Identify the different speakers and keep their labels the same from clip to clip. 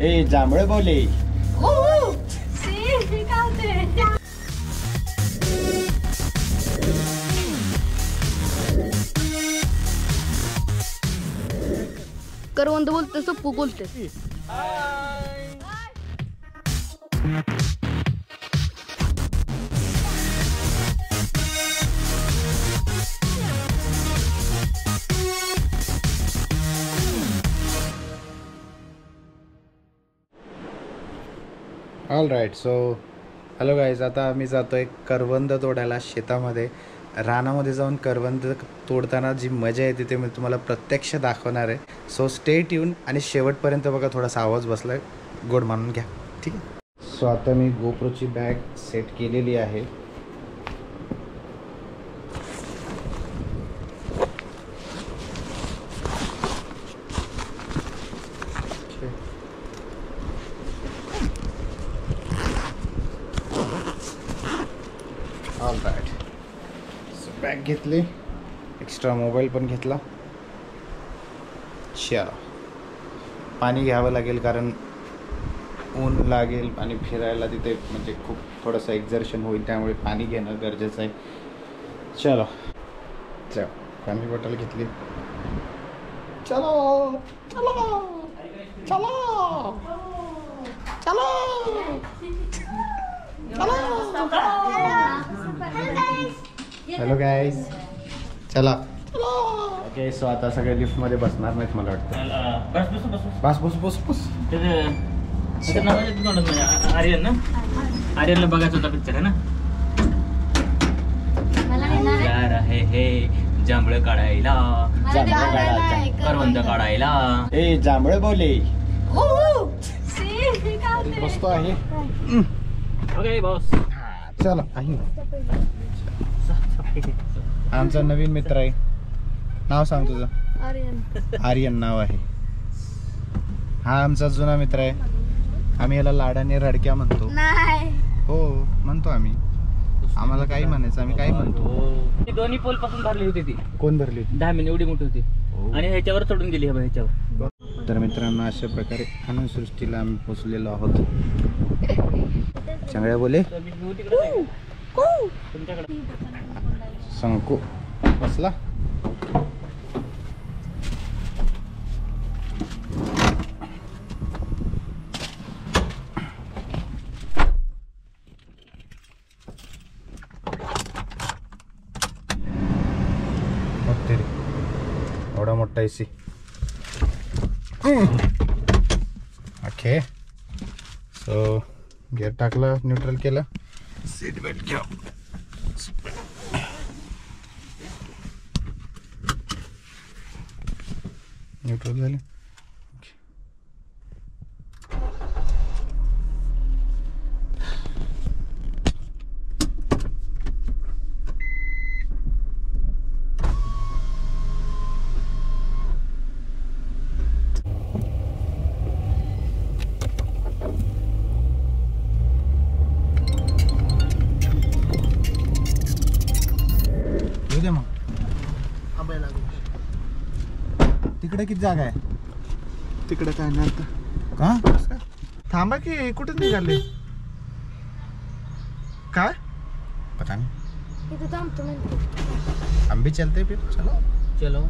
Speaker 1: ए जांभळे बोले.
Speaker 2: करवंद बोलते सप्पू बोलते.
Speaker 1: All right. So hello guys, आता आम्ही जातोय करवंद तोडायला शेतामध्ये. रानामध्ये जाऊन करवंद तोडताना जी मजा येते ते मी तुम्हाला प्रत्यक्ष दाखवणार आहे. सो स्टे ट्यून आणि शेवटपर्यंत बघा. थोडासा आवाज बसलाय, गोड मानून घ्या, ठीक आहे. सो आता मी गोप्रोची बॅग सेट केलेली आहे. All right. बॅग घेतली, एक्स्ट्रा मोबाईल पण घेतला. चला, पाणी घ्यावं लागेल कारण ऊन लागेल आणि फिरायला तिथे म्हणजे खूप थोडंसं एक्झर्शन होईल, त्यामुळे पाणी घेणं गरजेचं आहे. चलो चल, पाणी बॉटल घेतली. चलो चलो चलो चलो हॅलो गाईज, चला. ओके, सो आता सगळे लिफ्टमध्ये बसणार नाहीत मला वाटतं. बस बस बस बस.
Speaker 3: आर्यन ना, आर्यनला बघायचा होता पिक्चर आहे ना. यार आहे हे जांभळ काढायला, करवंद काढायला.
Speaker 1: ए जांभळे बोले. बसतो आहे.
Speaker 3: ओके बॉस,
Speaker 1: चला. आमचा नवीन मित्र आहे. नाव सांग तुझं. आर्यन नाव आहे. हा आमचा जुना मित्र आहे. आम्ही याला लाडाने रडक्या म्हणतो. हो म्हणतो आम्ही. आम्हाला काही म्हणायचं, आम्ही काही म्हणतो.
Speaker 3: दोन्ही पोल पासून भरली होती ती.
Speaker 1: कोण भरली होती?
Speaker 3: 10 मिनिट एवढी मोठी होती आणि ह्याच्यावर चढून गेली ह्याच्यावर.
Speaker 1: तर मित्रांनो, अशा प्रकारे आनंद सृष्टीला आम्ही पोचलेलो आहोत. चांगल्या बोले. शंकू बसला. एवढा मोठा एसी. ओके, सो गिअर टाकला, न्यूट्रल केला, सीट बेल्ट घ्या. न्यूट्रल झाले. तिकडे किती जागा आहे?
Speaker 4: तिकडे काय नाही आता.
Speaker 1: का
Speaker 4: थांबा की, कुठे निघाले? काय
Speaker 1: पता नहीं. हम भी चलते फिर. चलो
Speaker 3: चलो.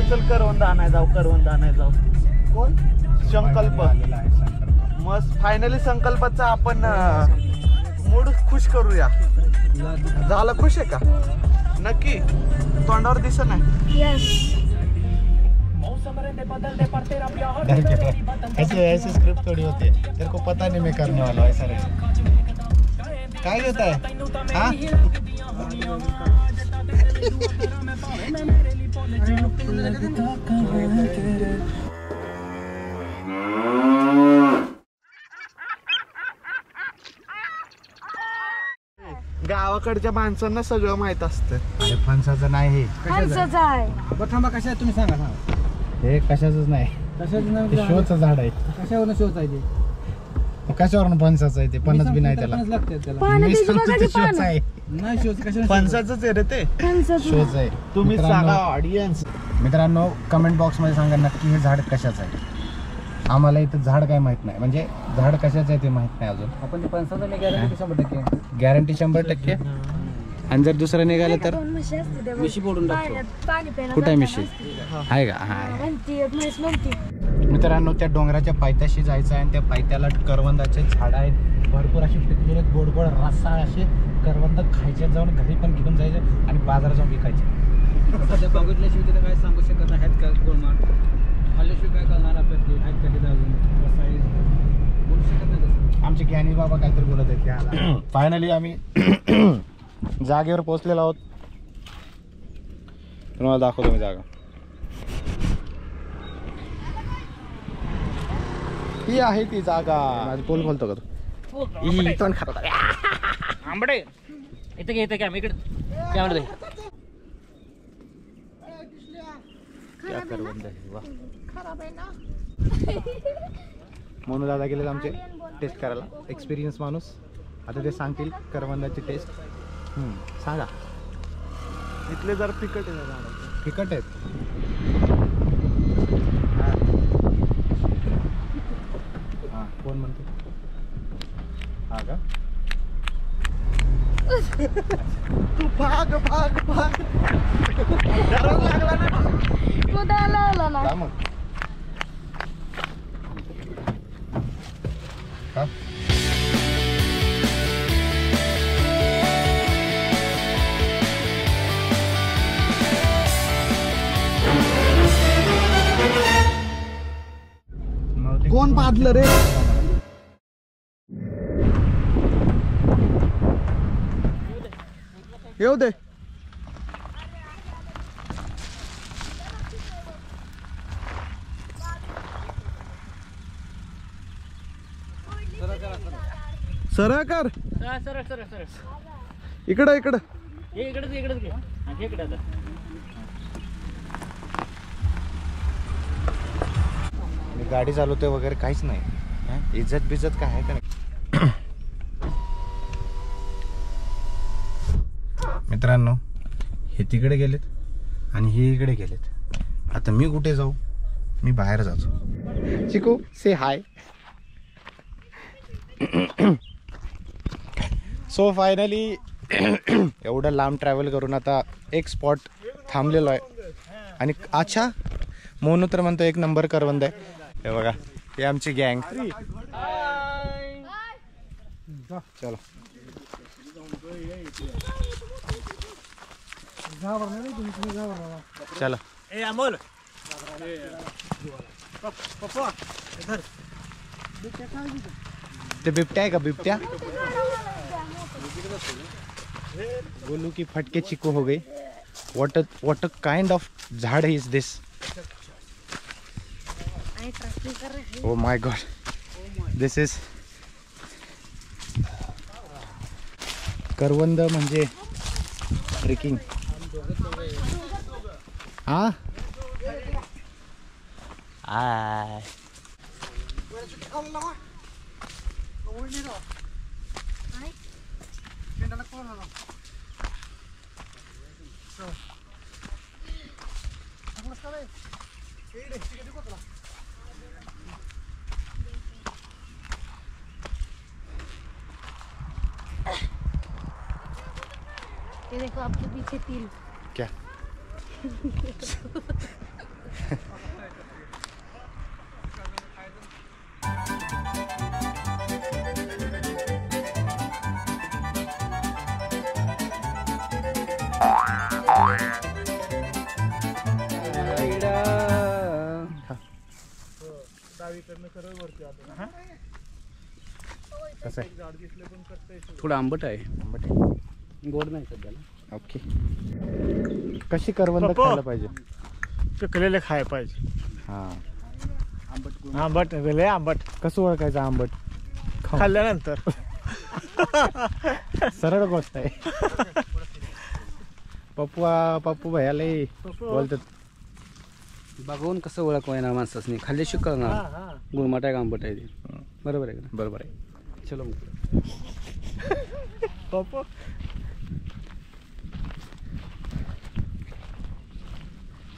Speaker 4: चल करवंद आणाय जाऊ, करवंद आणाय जाऊ. कोण? संकल्प. मस्त. फायनली संकल्पाचा आपण मूड खुश करूया. झालं खुश आहे का? नक्की तोंडावर दिसत नाही.
Speaker 1: ऐसे स्क्रिप्ट थोड़ी होती है. तेरे को पता नहीं मैं करने वाला हूँ ऐसा नहीं. काय होता है? हाँ
Speaker 4: गावाकडच्या माणसांना सगळं माहित असतं.
Speaker 1: अरे फणसाचं नाही हे.
Speaker 2: फणसाचं आहे.
Speaker 5: बरं थांबा, कशा आहे तुम्ही सांगा.
Speaker 1: हे कशाचंच नाही,
Speaker 5: कशाचं
Speaker 1: हे शोचं झाड आहे.
Speaker 5: कशावरून शोच आहे ते?
Speaker 1: मग कशावरून फणसाचं आहे ते? पणच बी नाही त्याला.
Speaker 5: पणच लागते त्याला.
Speaker 2: पानं
Speaker 1: मी
Speaker 2: त्याची
Speaker 1: सांगतो
Speaker 2: बघा
Speaker 1: ते
Speaker 2: की
Speaker 1: शोचं
Speaker 2: पानं.
Speaker 1: आहे.
Speaker 5: नाही शोच कशा
Speaker 4: फणसाचंच आहे रे ते.
Speaker 2: फणसाचं
Speaker 1: शोच आहे.
Speaker 4: तुम्ही
Speaker 1: मित्रांनो-
Speaker 4: सांगा ऑडियन्स.
Speaker 1: मित्रांनो कमेंट बॉक्समध्ये सांगा नक्की हे झाड कशाचं आहे. आम्हाला इथं झाड काय माहित नाही, म्हणजे झाड कशाचं आहे ते माहित नाही अजून.
Speaker 5: आपण ते पंचाचं नाही गॅरंटी 100%.
Speaker 1: गॅरंटी 100%. आणि जर दुसरं निघालं तर
Speaker 2: दोन म्हशी असते त्या
Speaker 5: मिशी फोडून टाकतो.
Speaker 2: पाण्यात पाणी प्यायला
Speaker 1: कुठे आहे
Speaker 2: जाताना
Speaker 1: मिशी?
Speaker 2: असते.
Speaker 1: आहे का? हा.
Speaker 2: म्हणती एक म्हैस म्हणती.
Speaker 1: मित्रांनो त्या डोंगराच्या पायथ्याशी जायचं आहे आणि त्या पायथ्याला करवंदाचे झाड आहेत, भरपूर असे पिकलेले गोड गोड रसाळ असे करवंद खायचे, जाऊन घरी पण घेऊन जायचे आणि बाजारात जाऊन विकायचे.
Speaker 5: सध्या बघितल्याशिवाय तिला काय सांगू शकत नाही. आहेत का गोळमाट खाल्ल्याशिवाय काय करणार आपल्याला ते? आहेत का तिथं अजून रसाळी? बोलू शकत नाही तसं.
Speaker 1: आमचे ज्ञानी बाबा काहीतरी बोलत आहेत. फायनली आम्ही जागेवर पोहोचलेलो आहोत. तुम्हाला दाखवतो मी जागा. ही आहे ती जागा. माझी पोल बोलतो का तू?
Speaker 3: इथं खरं आंबडे इथे घे, इथे कॅमेरा इकडे, कॅमेरा दे.
Speaker 1: क्या करवंद आहे, वा. म्हणून दादा गेलेत आमचे टेस्ट करायला. एक्सपिरियन्स माणूस. आता ते सांगतील करवंदाची टेस्ट. सांगा.
Speaker 4: इथले जर तिकट आहे झाड.
Speaker 1: तिखट आहेत. हा कोण म्हणतो? हा का?
Speaker 4: तू भाग भाग भाग. डरायला लागला ना.
Speaker 2: कुदायला आला ना.
Speaker 1: का मग? का?
Speaker 4: कोण पाडलं रे? येऊ दे. सरळ कर.
Speaker 3: सरळ सरळ सरळ
Speaker 4: इकडं इकडं.
Speaker 3: हे इकडेच इकडेच घे. हा, घे इकडे आता.
Speaker 1: मी गाडी चालवतोय वगैरे काहीच नाही. इज्जत बिज्जत काय आहे का नाही? मित्रांनो हे तिकडे गेलेत आणि हे इकडे गेलेत. आता मी कुठे जाऊ? मी बाहेर जातो. चिकू से हाय. सो फायनली एवढं लांब ट्रॅव्हल करून आता एक स्पॉट थांबलेलो आहे. आणि अच्छा मोनू तर म्हणतो एक नंबर करवंद आहे. हे बघा हे आमची गँग. चलो चलो.
Speaker 3: ए अमोल
Speaker 1: ते बिबट्या आहे का? बिबट्या बोलू की फटके चिकू हो गई. व्हाट अ काइंड ऑफ झाड is this? Oh my God, this is करवंद म्हणजे ट्रेकिंग. हा आय
Speaker 2: ये देखो आपके पीछे तिल.
Speaker 1: क्या? कसं आहे?
Speaker 5: थोडं आंबट आहे,
Speaker 1: आंबट आहे.
Speaker 5: गोड नाही सध्याला.
Speaker 1: ओके. कशी करवंद खायला पाहिजे?
Speaker 5: पिकलेले खाय पाहिजे.
Speaker 1: हां
Speaker 5: आंबट लय आंबट.
Speaker 1: कसं ओळखायचं आंबट?
Speaker 5: खाल्ल्यानंतर
Speaker 1: सरळ गोष्ट आहे. पप्पू भैया लय बोलतात.
Speaker 5: बघून कसं ओळख येणार माणसाच नाही खाल्ल्याशी कळणार गुळमाट आहे का आंबट आहे ते. बरोबर आहे का?
Speaker 1: बरोबर आहे.
Speaker 5: चलो मग.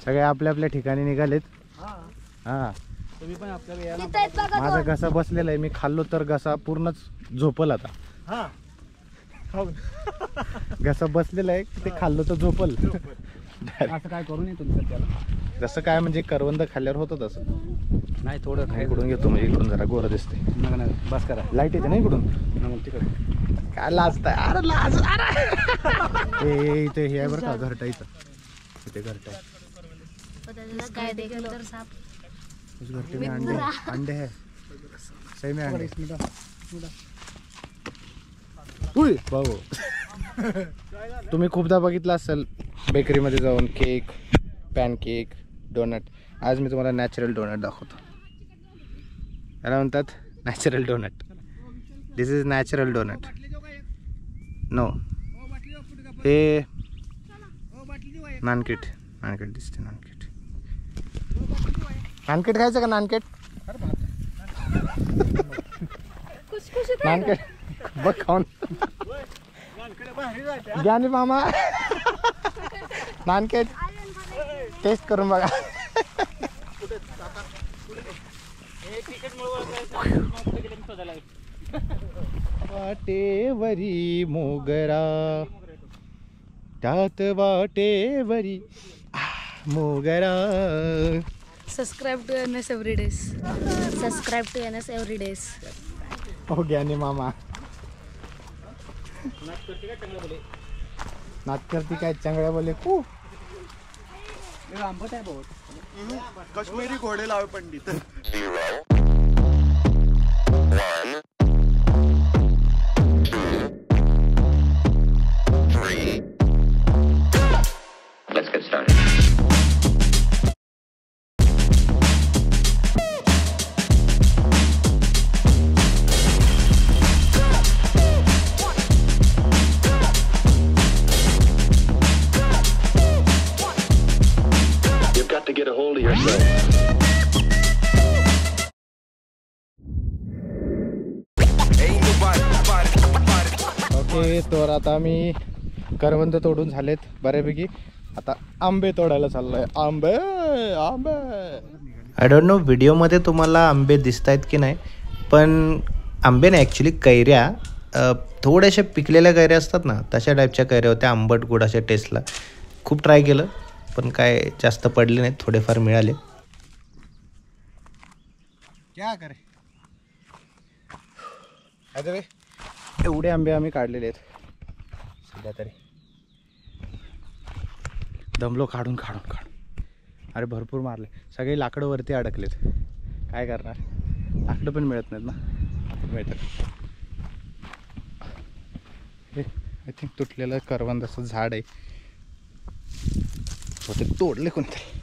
Speaker 1: सगळे आपल्या आपल्या ठिकाणी निघालेत. हां
Speaker 5: तुम्ही पण आपल्याला यायला.
Speaker 2: तिथं आहेत बघा
Speaker 1: माझा
Speaker 2: दोन.
Speaker 1: घसा बसलेला आहे. मी खाल्लो तर घसा पूर्णच झोपल आता.
Speaker 5: हा हो.
Speaker 1: घसा बसलेला आहे ते खाल्लो तर झोपल.
Speaker 5: असं काय करू नये तुमचं त्याला.
Speaker 1: जसं काय म्हणजे करवंद खाल्ल्यावर होतं तसं.
Speaker 5: नाही थोडं
Speaker 1: काय
Speaker 5: खाय
Speaker 1: इकडून घेतो म्हणजे इकडून जरा गोरं दिसते.
Speaker 5: नका नका बस करा.
Speaker 1: लाईट येते ना इकडून.
Speaker 5: मग तिकडे
Speaker 1: काय लाजताय? अरे लाज. अरे इथे हे आहे बरं का घरटा. इथे घरटा आहे.
Speaker 2: काय देखील तर साप.
Speaker 1: उस घरटे में अंडे है. सही में अंडे. उय भाऊ. तुम्ही खूपदा बघितलं असेल बेकरीमध्ये जाऊन केक, पॅनकेक, डोनट. आज मी तुम्हाला नॅचरल डोनट दाखवतो. याला म्हणतात natural donut. This is natural donut. No हे नानकेट. नानकेट दिसते. नानकेट. नानकेट खायचं का? नानकेट. नानकेट बघ खाऊन. ज्ञानी मामा नानकेट टेस्ट करून बघा. वाटेवरी मोगरा त्यात वाटेवरी मोगरा.
Speaker 2: Subscribe to NS every days. Subscribe to NS every days.
Speaker 1: हो ज्ञानी मामा. नाच करती काय चांगल्या बोले खूप.
Speaker 5: आंबट आहे बहुत.
Speaker 4: कश्मीरी घोडे लावे Pandit.
Speaker 6: Let's get started. You've got to get a hold of yourself.
Speaker 1: Okay तर आता मी करवंद तोडून झालेत बऱ्यापैकी. आता आंबे तोडायला चाललोय. आंबे आंबे. आय डोंट नो व्हिडिओमध्ये तुम्हाला आंबे दिसत आहेत की नाही, पण आंबे नाही ॲक्च्युली कैऱ्या. थोड्याशा पिकलेल्या कैऱ्या असतात ना तशा टाईपच्या कैऱ्या होत्या. आंबट गोड अशा टेस्टला. खूप ट्राय केलं पण काय जास्त पडले नाहीत. थोडेफार मिळाले. क्या करे अरे एवढे आंबे आम्ही काढलेले आहेत सध्या तरी. दमलो काढून काढून काढून. अरे भरपूर मारले. सगळे लाकडं वरती अडकलेत. काय करणार? लाकडं पण मिळत नाहीत ना. मिळतात. हे आय थिंक तुटलेलं करवंदाचं झाड आहे. हो ते तोडले कोणतरी.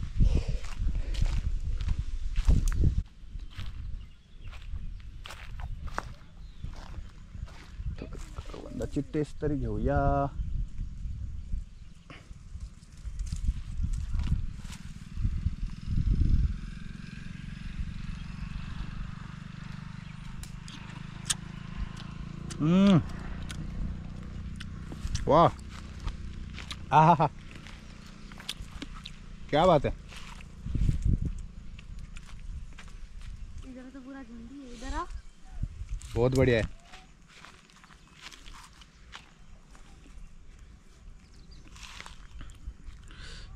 Speaker 1: करवंदाची टेस्ट तरी घेऊया. वाह आहा क्या बात है.
Speaker 2: इधर तो पूरा झुंडी है. इधर आ.
Speaker 1: बहुत बढ़िया है.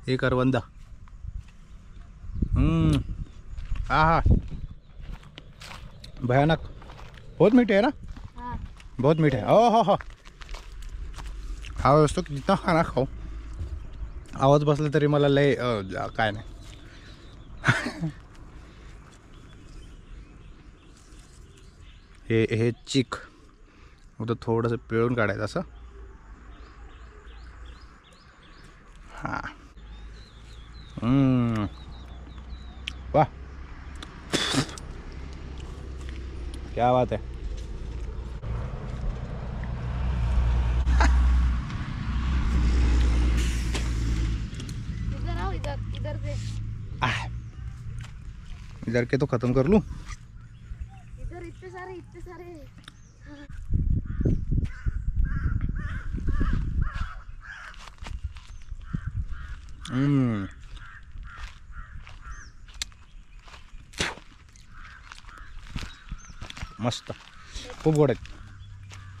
Speaker 1: ये करवंदा. आहा भयानक. बहुत मीठे है ना.
Speaker 2: हाँ.
Speaker 1: बहुत मीठे है. ओ हो खाओ दोस्तों जितना खाना खाओ. आवाज बसला तरी मला लय काय नाही. हे चिक उद्या थोडंसं पिळून काढायचं असं. हां वाह, क्या बात है.
Speaker 2: इधर आओ, इधर इधर से.
Speaker 1: इधर के तो खत्म कर लूं.
Speaker 2: इधर इतने सारे इतने सारे.
Speaker 1: मस्त, खूप गोड आहेत.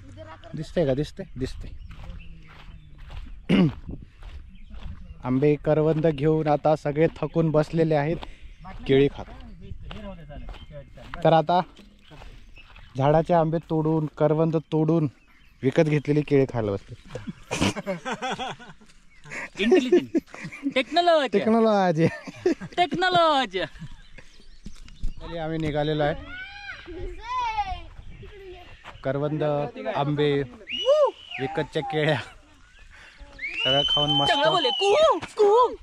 Speaker 2: इधर आकर
Speaker 1: दिसतंय का? दिसते. आंबे करवंद घेऊन आता सगळे थकून बसलेले आहेत केळी खात. तर आता झाडाचे आंबे तोडून करवंद तोडून विकत घेतलेली केळी खायला बसले.
Speaker 3: Intelligent technology
Speaker 1: technology.
Speaker 3: टेक्नॉलॉजी.
Speaker 1: आम्ही निघालेलो आहे. करवंद, आंबे, विकतच्या केळ्या सगळं खाऊन मस्त.
Speaker 3: चांगलं बोले कू कू.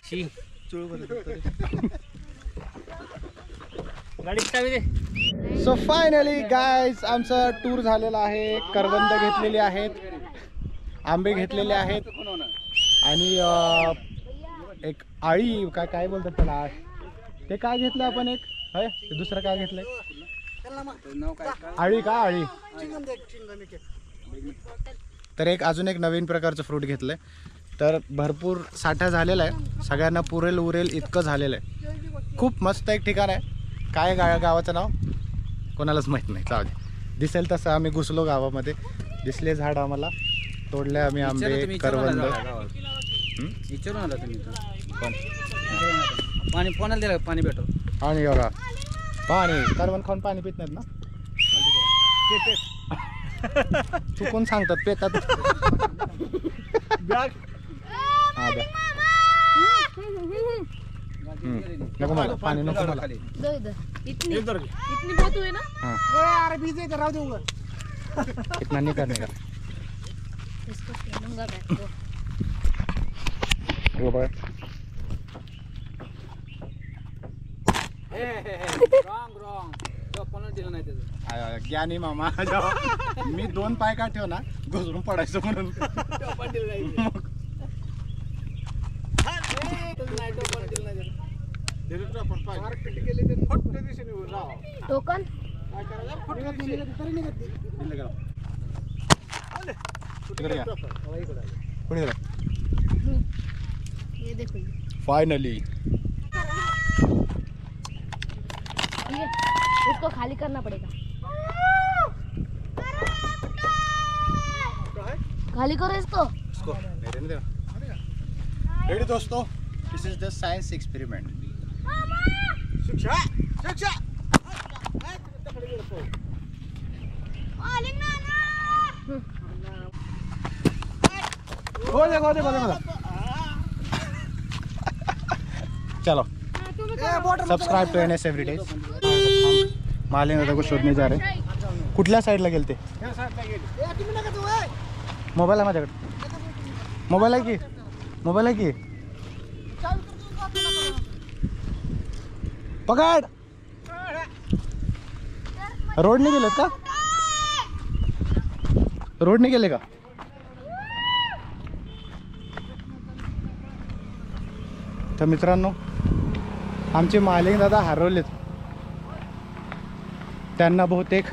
Speaker 3: शी गाडी चावी दे.
Speaker 1: सो फायनली गाईज आमचा टूर झालेला आहे. करवंद घेतलेले आहेत, आंबे घेतलेले आहेत आणि एक आळी काय बोलतात त्याला, ते काय घेतलं आपण एक होय, ते दुसरं काय घेतलंय? आळी का? आळी. तर अजून एक नवीन प्रकारचं फ्रूट घेतलंय. तर भरपूर साठा झालेला आहे, सगळ्यांना पुरेल उरेल इतकं झालेलं आहे. खूप मस्त एक ठिकाण आहे. काय गावाचं नाव कोणालाच माहीत नाही. चालेल, दिसेल तसं आम्ही घुसलो गावामध्ये. दिसले झाड आम्हाला, तोडले आम्ही आंबे, करवंद.
Speaker 5: विचारून आला तुम्ही
Speaker 1: पण
Speaker 5: पाणी कोणाला दिलं? पाणी भेटो.
Speaker 1: आणि बघा पाणी, करवंद खाऊन पाणी पित नाहीत ना. चुकून सांगतात पेतात. हा द्या. नको मला पाणी, नको मला.
Speaker 2: दो इधर. इतनी बहुत हुई ना.
Speaker 1: हाँ, इतना नहीं करने का.
Speaker 2: इसको फेंकूंगा बैग को.
Speaker 1: वो बघा.
Speaker 5: रॉंग कोणाला दिलं नाही त्याचं.
Speaker 1: आय, ज्ञानी मामा. जेव्हा मी 2 पाय का ठेव ना, घसरून पडायचं म्हणून.
Speaker 2: टोकन.
Speaker 1: इकडे या. पुढे या.
Speaker 2: ये देखो ये.
Speaker 1: फायनली
Speaker 2: ये इसको खाली करना पड़ेगा. खाली करो इसको.
Speaker 1: इसको मेरे नहीं देना. रेडी दोस्तों, दिस इज द साइंस एक्सपेरिमेंट. चलो, सबस्क्राइब टू NS एव्हरीडेज. मालिन दादा को शोधने जा रहे. कुठल्या साईडला गेलते? मोबाईल आहे माझ्याकडे. मोबाईल आहे की पकड. रोडने गेलेत का? रोडने गेले का? तर मित्रांनो, आमचे मालिक दादा हरवलेत. त्यांना बहुतेक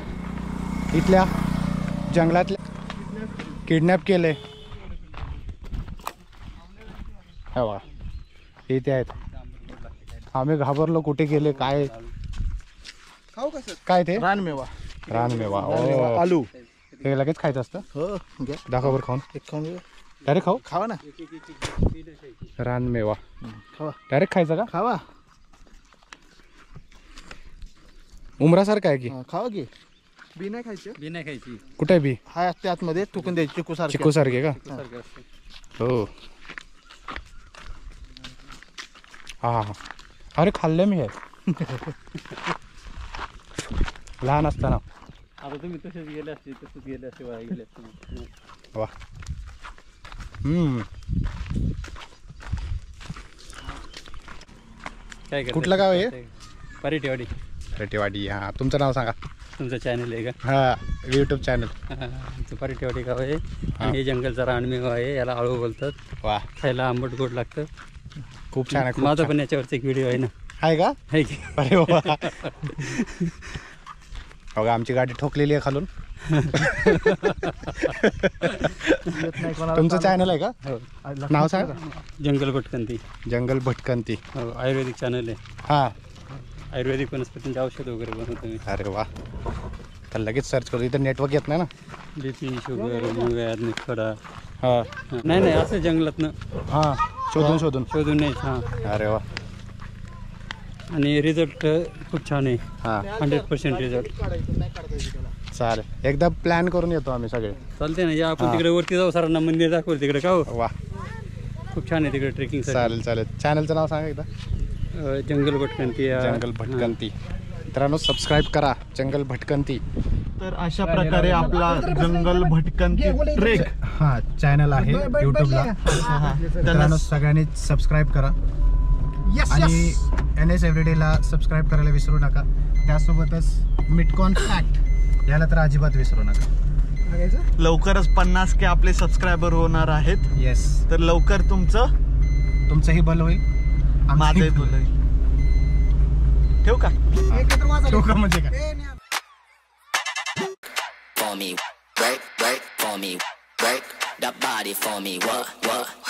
Speaker 1: इथल्या जंगलातल्या किडनॅप केले. हा बघा, इथे आहेत. आम्ही घाबरलो, कुठे गेले काय.
Speaker 4: खाऊ कसं?
Speaker 1: काय ते?
Speaker 4: रानमेवा.
Speaker 1: रानमेवा.
Speaker 4: आलू.
Speaker 1: हे लगेच खायचं असतं.
Speaker 4: हो घ्या.
Speaker 1: दाखवा बरं खाऊन.
Speaker 4: एक खाऊन घे.
Speaker 1: डायरेक्ट खाऊ.
Speaker 4: खावा ना.
Speaker 1: रानमेवा
Speaker 4: खावा.
Speaker 1: डायरेक्ट खायचा का?
Speaker 4: खावा.
Speaker 1: उमरासारखा आहे की?
Speaker 4: खावा घे. बी नाही खायची.
Speaker 5: बी नाही खायची.
Speaker 1: कुठे आहे बी?
Speaker 4: हाय त्यातमध्ये टुकून द्यायची. चिकू सारखी.
Speaker 1: चिकू सारखे का? हो. हा हा. अरे खाल्ले मी हे. लहान असताना.
Speaker 5: आता तुम्ही तसेच गेले असते वाया गेले असते.
Speaker 1: वा.
Speaker 5: काय करता?
Speaker 1: कुठलं गाव आहे?
Speaker 5: परिटेवाडी.
Speaker 1: रेटेवाडी. हां, तुमचं नाव सांगा.
Speaker 5: तुमचं चॅनल आहे का?
Speaker 1: हां, यूट्यूब चॅनल.
Speaker 5: आमचं परिटेवाडी गाव आहे आणि हे जंगलचा रानमेवा आहे, याला आळू बोलतात.
Speaker 1: वा,
Speaker 5: खायला आंबट गोड लागतं.
Speaker 1: खूप छान आहे. खूप
Speaker 5: माझा
Speaker 1: छान.
Speaker 5: पण याच्यावरचा एक व्हिडिओ आहे ना.
Speaker 1: आहे का?
Speaker 5: आहे की?
Speaker 1: अरे वा. बघा आमची गाडी ठोकलेली आहे खालून. तुमचं चॅनल आहे का?
Speaker 5: हो.
Speaker 1: नाव सांगा.
Speaker 5: जंगल भटकंती.
Speaker 1: जंगल भटकंती.
Speaker 5: हो, आयुर्वेदिक चॅनल आहे.
Speaker 1: हां.
Speaker 5: आयुर्वेदिक वनस्पतींचे औषध वगैरे बनवतो मी.
Speaker 1: अरे वा, तर लगेच सर्च करू. इथं नेटवर्क येत नाही ना.
Speaker 5: बीपी, शुगर, मुंग्यात, निखडा.
Speaker 1: हां
Speaker 5: नाही असं जंगलातनं
Speaker 1: हां, शोधून
Speaker 5: शोधून नाही. हां,
Speaker 1: अरे वा.
Speaker 5: आणि रिझल्ट खूप छान आहे.
Speaker 1: हां,
Speaker 5: 100% रिझल्ट.
Speaker 1: चालेल. एकदा प्लॅन करून येतो आम्ही सगळे.
Speaker 5: चालते ना, या आपण तिकडे वरती जाऊ, सरांना मंदिर दाखवलं तिकडे. का हो,
Speaker 1: वा,
Speaker 5: खूप छान आहे तिकडे ट्रेकिंग.
Speaker 1: चालेल. चॅनलचं नाव सांगा एकदा.
Speaker 5: जंगल भटकंती.
Speaker 1: जंगल भटकंती. मित्रांनो सबस्क्राईब करा जंगल भटकंती.
Speaker 4: तर अशा प्रकारे आपला जंगल भटकंती ट्रेक
Speaker 1: हा चॅनल आहे यूट्यूबला. मित्रांनो सगळ्यांनी सबस्क्राईब करा आणि NS एव्हरीडेला सबस्क्राईब करायला विसरू नका. त्यासोबतच मिटकॉन फॅक्ट याला तर अजिबात विसरू नका.
Speaker 4: लवकरच 50K आपले सबस्क्रायबर होणार आहेत.
Speaker 1: येस,
Speaker 4: तर लवकर
Speaker 1: तुमचंही बल होईल,
Speaker 4: माझंही बोल. ठेवू का?
Speaker 1: ठेवू का म्हणजे काय?
Speaker 7: For me, break for me, break that body for me. What?